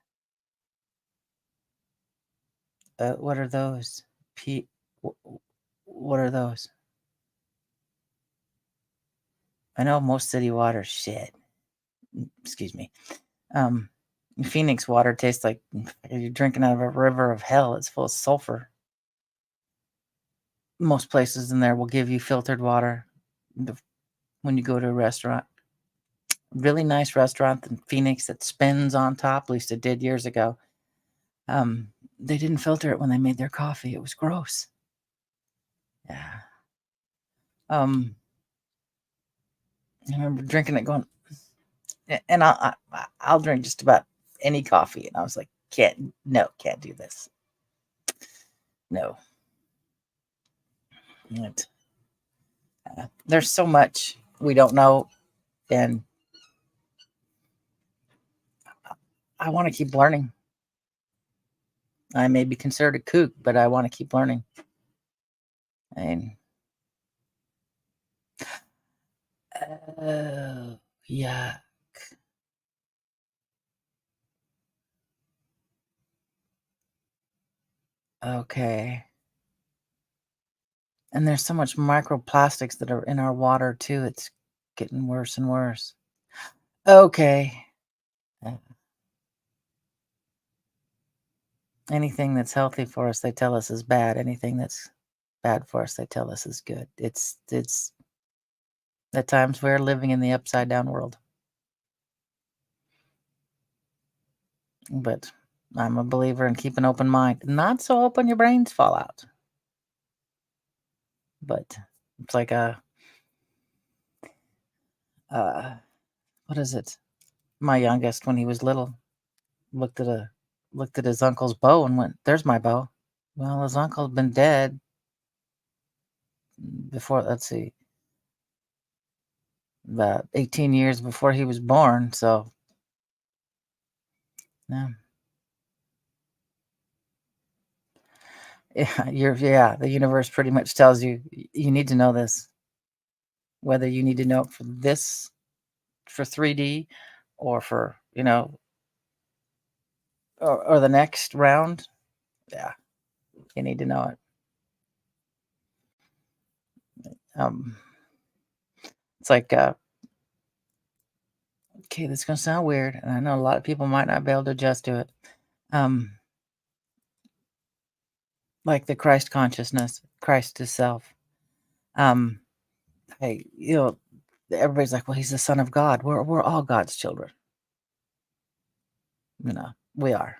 What are those? P. What are those? I know most city water. Shit. Excuse me. Um, Phoenix water tastes like you're drinking out of a river of hell. It's full of sulfur. Most places in there will give you filtered water when you go to a restaurant. Really nice restaurant in Phoenix that spins on top. At least it did years ago. They didn't filter it when they made their coffee. It was gross. Yeah. I remember drinking it, going, and I'll drink just about any coffee, and I was like, can't do this. No. There's so much we don't know, and I want to keep learning. I may be considered a kook, but I want to keep learning. And oh, yeah, okay. And there's so much microplastics that are in our water too. It's getting worse and worse. Okay. Uh, Anything that's healthy for us, they tell us is bad. Anything that's bad for us, they tell us is good. It's at times we're living in the upside down world. But I'm a believer in keep an open mind. Not so open your brains fall out. But it's like uh what is it? My youngest, when he was little, looked at a looked at his uncle's bow and went, "There's my bow." Well, his uncle's been dead before, let's see, about 18 years before he was born. So, yeah, yeah, the universe pretty much tells you you need to know this, whether you need to know it for this, for 3D, or for, or the next round. Yeah, you need to know it. Um, it's like, okay, this is gonna sound weird, and I know a lot of people might not be able to adjust to it. Um, like the Christ consciousness, Christ is self. Um, hey, everybody's like, well, he's the son of God. We're all God's children. We are.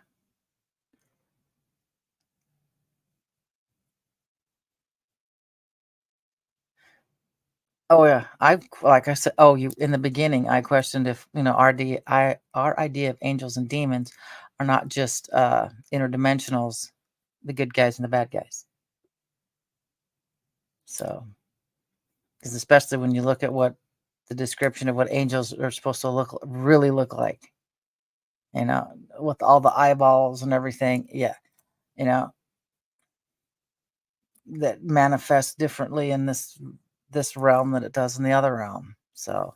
Oh yeah, like I said. Oh, you in the beginning, I questioned if our idea of angels and demons are not just interdimensionals, the good guys and the bad guys. So, because especially when you look at what the description of what angels are supposed to really look like, with all the eyeballs and everything, yeah, you know, that manifests differently in this realm than it does in the other realm. So,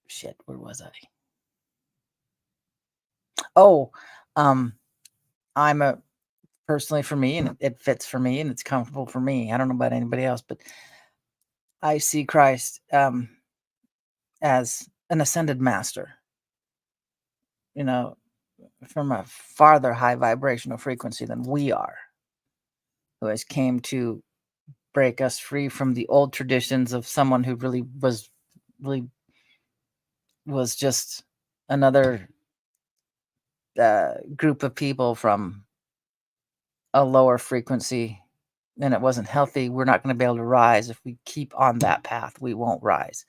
shit, where was I? Oh, um, I'm a personally for me, and it fits for me, and it's comfortable for me. I don't know about anybody else, but I see Christ as an ascended master. You know, from a farther high vibrational frequency than we are, who has came to break us free from the old traditions of someone who really was just another group of people from a lower frequency, and it wasn't healthy. We're not going to be able to rise if we keep on that path. We won't rise.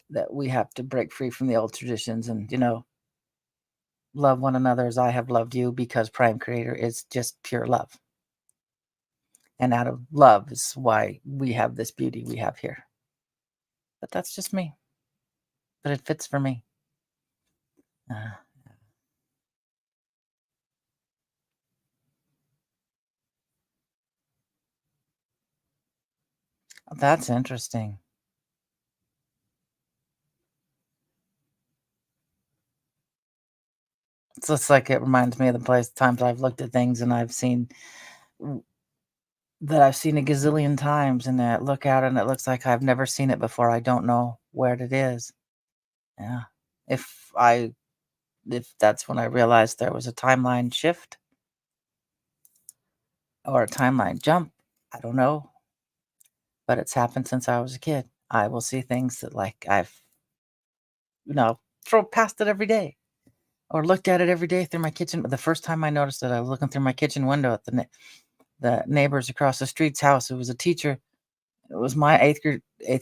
That we have to break free from the old traditions and, love one another as I have loved you, because Prime Creator is just pure love. And out of love is why we have this beauty we have here. But that's just me. But it fits for me. Uh, that's interesting. It's just like it reminds me of the place times I've looked at things and w- I've seen a gazillion times, and I look at it and it looks like I've never seen it before. I don't know where it is. Yeah. If I if that's when I realized there was a timeline shift or a timeline jump, I don't know, but it's happened since I was a kid. I will see things that like I've, you know, thrown past it every day or looked at it every day through my kitchen. The first time I noticed it, I was looking through my kitchen window at the neighbors across the street's house. It was a teacher. It was my eighth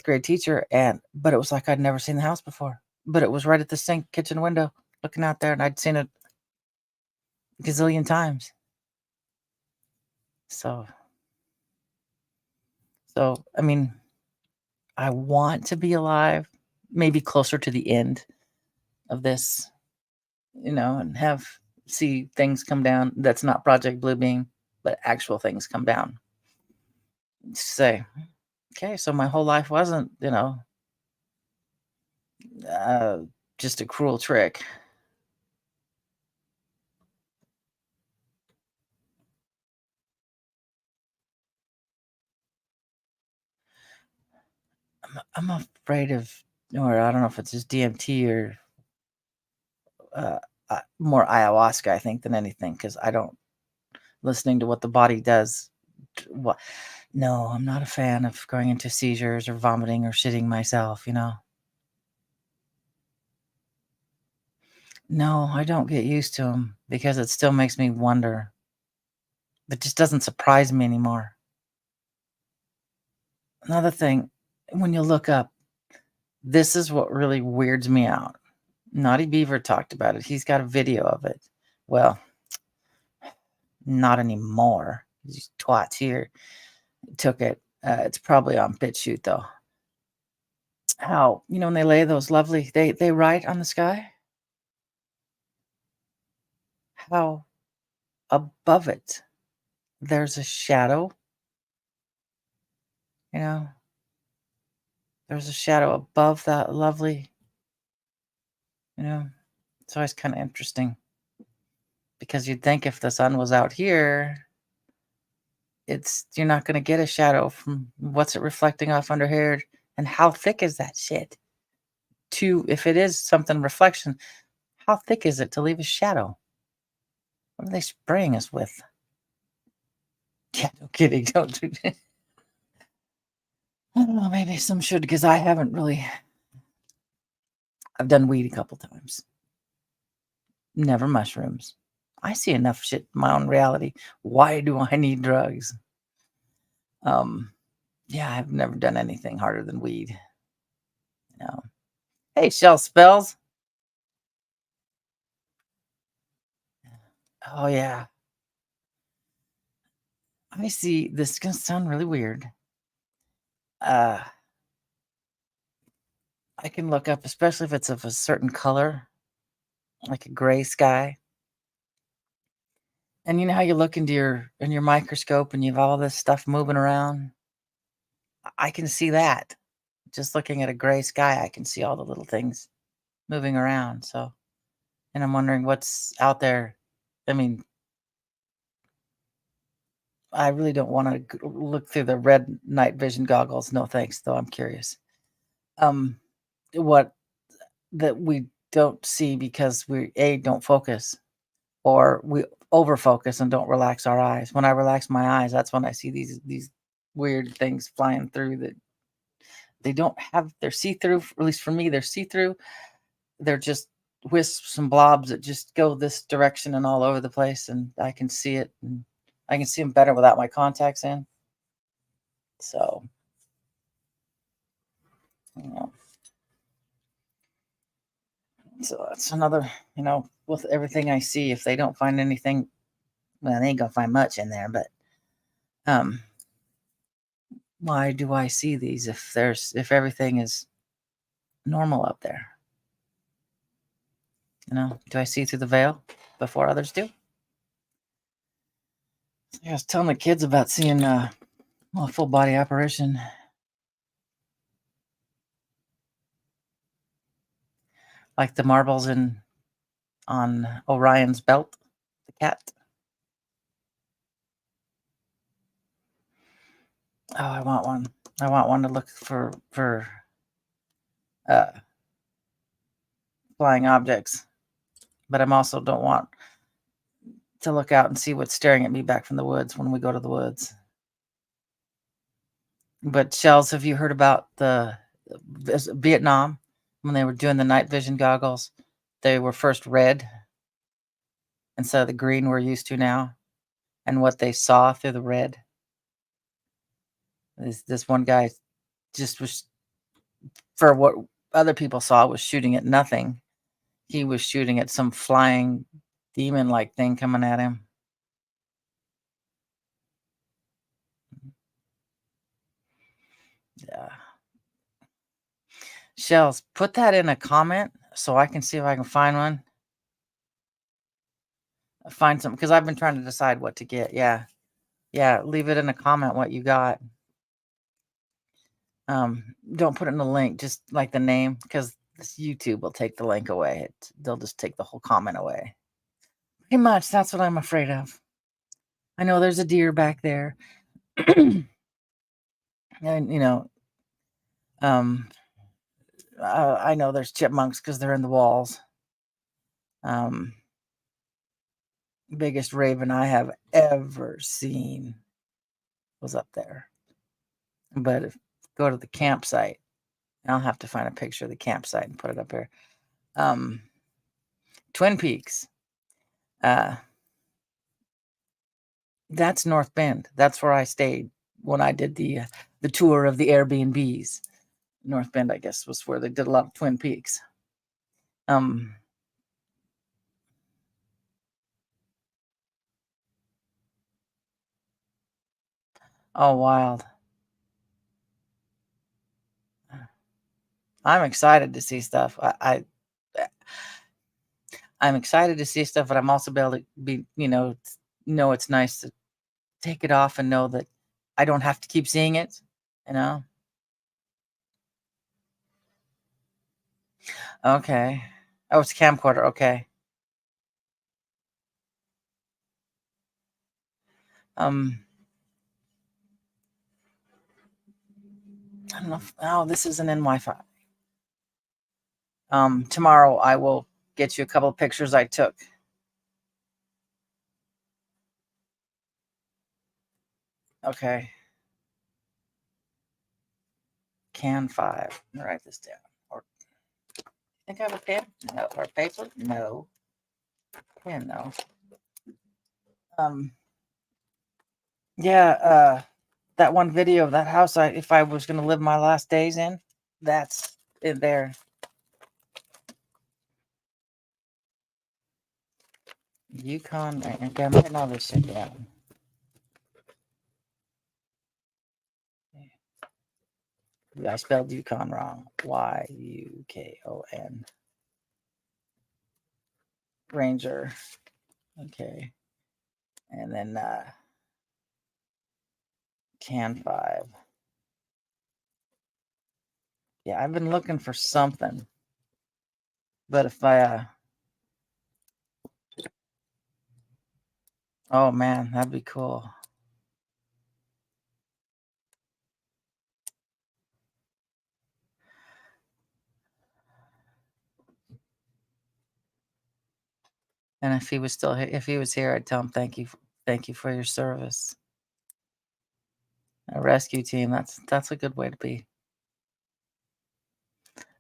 grade teacher, but it was like I'd never seen the house before. But it was right at the sink kitchen window, looking out there, and I'd seen it a gazillion times. So, I mean, I want to be alive, maybe closer to the end of this, and see things come down. That's not Project Bluebeam, but actual things come down. Say, okay, so my whole life wasn't, uh, just a cruel trick. I'm afraid of, or I don't know if it's just DMT or uh, more ayahuasca, I think, than anything, because I don't listening to what the body does. What? No, I'm not a fan of going into seizures or vomiting or shitting myself. No, I don't get used to them because it still makes me wonder. It just doesn't surprise me anymore. Another thing, when you look up, this is what really weirds me out. Naughty Beaver talked about it. He's got a video of it. Well, not anymore. These twats here took it. It's probably on BitChute though. How, when they lay those lovely, they write on the sky, how above it there's a shadow, you know, there's a shadow above that lovely, you know. It's always kind of interesting because you'd think if the sun was out here, you're not going to get a shadow from what's it reflecting off under here, and how thick is that shit? If it is something reflection, how thick is it to leave a shadow? What are they spraying us with? Yeah, no kidding. Don't do that. I don't know. Maybe some should, because I haven't really. I've done weed a couple times. Never mushrooms. I see enough shit in my own reality. Why do I need drugs? Um, yeah, I've never done anything harder than weed. No. Hey, Shell Spells. Oh yeah. I see. This is gonna sound really weird. Uh, I can look up, especially if it's of a certain color, like a gray sky. And you know how you look into your microscope and you have all this stuff moving around? I can see that. Just looking at a gray sky, I can see all the little things moving around. So, and I'm wondering what's out there. I mean, I really don't want to look through the red night vision goggles. No thanks, though I'm curious. Um, what that we don't see because we A, don't focus, or we over focus and don't relax our eyes. When I relax my eyes, that's when I see these weird things flying through that they don't have. They're see through. At least for me, they're see through. They're just wisps and blobs that just go this direction and all over the place, and I can see it. And I can see them better without my contacts in. So, you know, so that's another. With everything I see, if they don't find anything, well, they ain't gonna find much in there. But um, why do I see these if everything is normal up there? Do I see through the veil before others do? I was telling the kids about seeing a full body apparition, like the marbles on Orion's belt, the cat. Oh, I want one. I want one to look for uh, flying objects, but I'm also don't want to look out and see what's staring at me back from the woods when we go to the woods. But Shells, have you heard about the Vietnam when they were doing the night vision goggles? They were first red instead of the green we're used to now, and what they saw through the red. This one guy just was, for what other people saw, was shooting at nothing. He was shooting at some flying demon-like thing coming at him. Yeah. Shells, put that in a comment so I can see if I can find one. Find something, because I've been trying to decide what to get. Yeah. Yeah, leave it in a comment what you got. Don't put it in the link, just like the name, because YouTube will take the link away. They'll just take the whole comment away. Pretty much, that's what I'm afraid of. I know there's a deer back there. And, I know there's chipmunks because they're in the walls. Biggest raven I have ever seen was up there. But go to the campsite. I'll have to find a picture of the campsite and put it up here. Twin Peaks. That's North Bend. That's where I stayed when I did the tour of the Airbnbs. North Bend, I guess, was where they did a lot of Twin Peaks. Oh, wild. I'm excited to see stuff. I'm excited to see stuff, but I'm also able to be, know it's nice to take it off and know that I don't have to keep seeing it, you know? Okay. Oh, it's a camcorder. Okay. I don't know. Oh, this isn't in Wi-Fi. Tomorrow I will get you a couple of pictures I took. Okay. Can 5. Let me write this down. Or think I have a pen? No. Or paper? No. Pen, no. Yeah, that one video of that house if I was gonna live my last days in, that's it there. Yukon. Okay, I'm putting all this shit down. I spelled Yukon wrong. Yukon. Ranger. Okay. And then Can 5. Yeah, I've been looking for something. But if I oh man, that'd be cool. And if he was here, I'd tell him thank you for your service. A rescue team, that's a good way to be.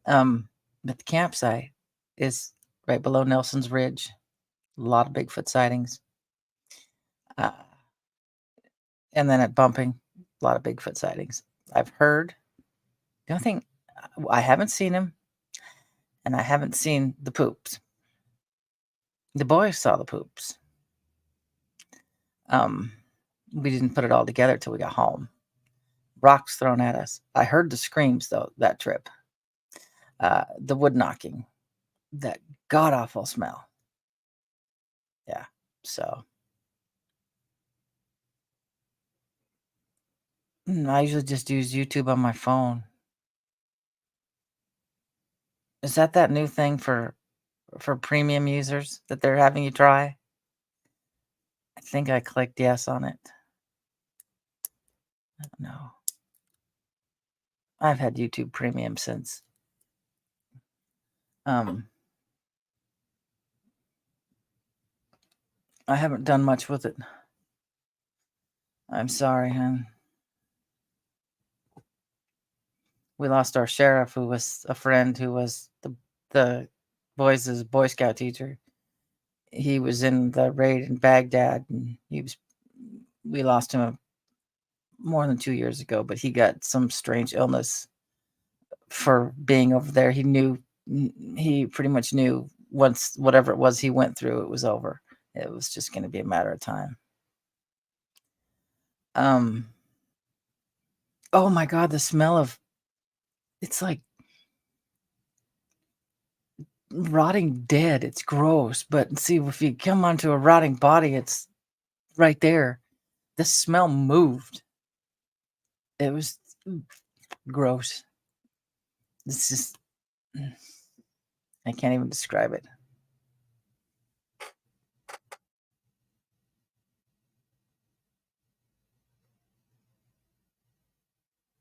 Um, but the campsite is right below Nelson's Ridge. A lot of Bigfoot sightings. Uh, and then at Bumping, a lot of Bigfoot sightings. I've heard. The only thing, I haven't seen him, and I haven't seen the poops. The boys saw the poops. Um, we didn't put it all together till we got home. Rocks thrown at us. I heard the screams though that trip. The wood knocking, that god awful smell. Yeah. So I usually just use YouTube on my phone. Is that new thing for premium users that they're having you try? I think I clicked yes on it. I don't know. I've had YouTube Premium since. I haven't done much with it. I'm sorry, hon. We lost our sheriff, who was a friend, who was the boys' Boy Scout teacher. He was in the raid in Baghdad, and we lost him more than 2 years ago, but he got some strange illness for being over there. He pretty much knew once whatever it was he went through, it was over. It was just going to be a matter of time. Oh my God, the smell of it's like rotting dead. It's gross, but see, if you come onto a rotting body, it's right there. The smell moved. It was gross. It's just, I can't even describe it.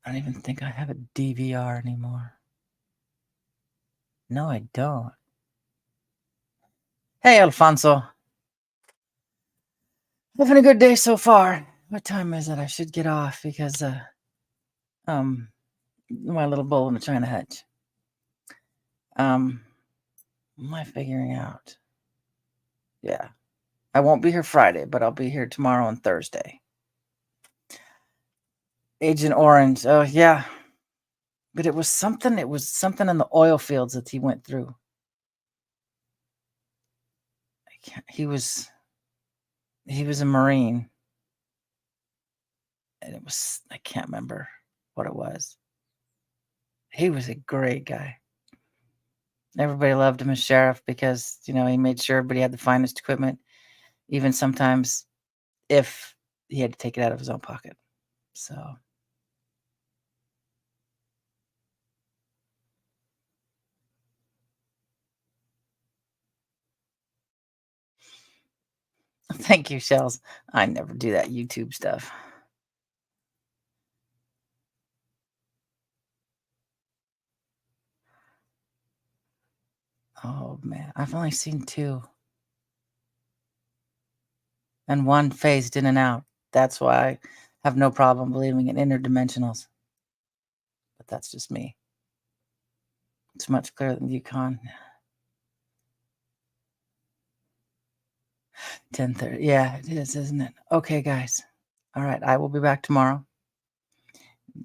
I don't even think I have a DVR anymore. No, I don't. Hey, Alfonso. Having a good day so far. What time is it? I should get off because my little bull in the China hutch. What am I figuring out? Yeah. I won't be here Friday, but I'll be here tomorrow and Thursday. Agent Orange. Oh yeah. But it was something in the oil fields that he went through. He was a Marine. And I can't remember what it was. He was a great guy. Everybody loved him as sheriff because, he made sure everybody had the finest equipment, even sometimes if he had to take it out of his own pocket. So thank you, Shells. I never do that YouTube stuff. Oh man, I've only seen 2. And one phased in and out. That's why I have no problem believing in interdimensionals. But that's just me. It's much clearer than Yukon. 10:30. Yeah, it is, isn't it? Okay, guys. All right, I will be back tomorrow.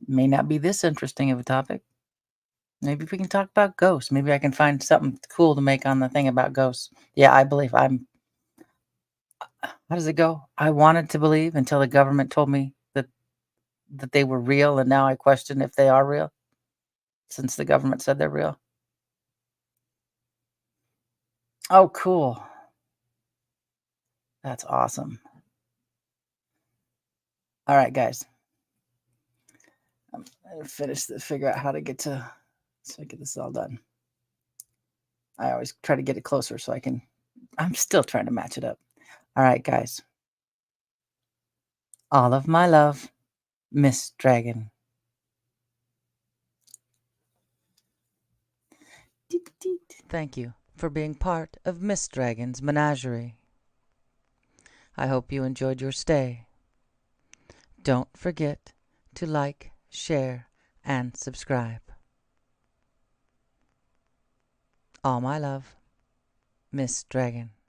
May not be this interesting of a topic. Maybe we can talk about ghosts. Maybe I can find something cool to make on the thing about ghosts. Yeah, I believe how does it go? I wanted to believe until the government told me that they were real, and now I question if they are real since the government said they're real. Oh, cool. That's awesome. All right, guys. I'm gonna figure out how to get this all done. I always try to get it closer so I'm still trying to match it up. All right, guys. All of my love, Miss Dragon. Thank you for being part of Miss Dragon's menagerie. I hope you enjoyed your stay. Don't forget to like, share, and subscribe. All my love, Miss Dragon.